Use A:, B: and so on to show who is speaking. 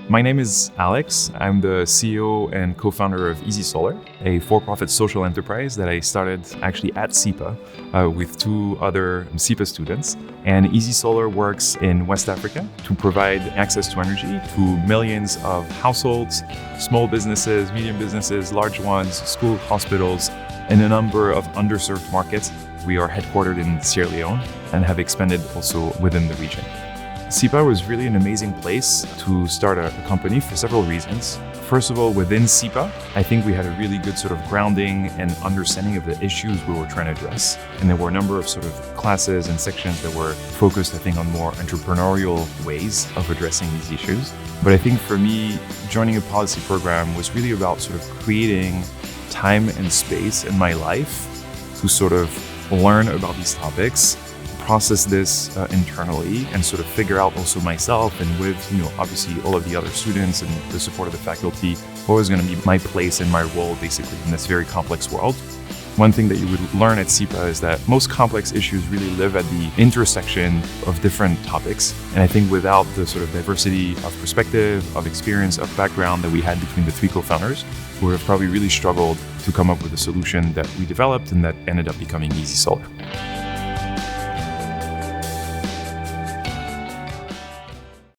A: My name is Alex. I'm the CEO and co-founder of Easy Solar, a for-profit social enterprise that I started actually at SIPA with two other SIPA students. And Easy Solar works in West Africa to provide access to energy to millions of households, small businesses, medium businesses, large ones, schools, hospitals, and a number of underserved markets. We are headquartered in Sierra Leone and have expanded also within the region. SIPA was really an amazing place to start a company for several reasons. First of all, within SIPA, I think we had a really good sort of grounding and understanding of the issues we were trying to address. And there were a number of sort of classes and sections that were focused, I think, on more entrepreneurial ways of addressing these issues. But I think for me, joining a policy program was really about sort of creating time and space in my life to sort of learn about these topics, process this internally, and sort of figure out also myself and with, obviously all of the other students and the support of the faculty, what was going to be my place and my role basically in this very complex world. One thing that you would learn at SIPA is that most complex issues really live at the intersection of different topics. And I think without the sort of diversity of perspective, of experience, of background that we had between the three co-founders, we would have probably really struggled to come up with a solution that we developed and that ended up becoming Easy Solar.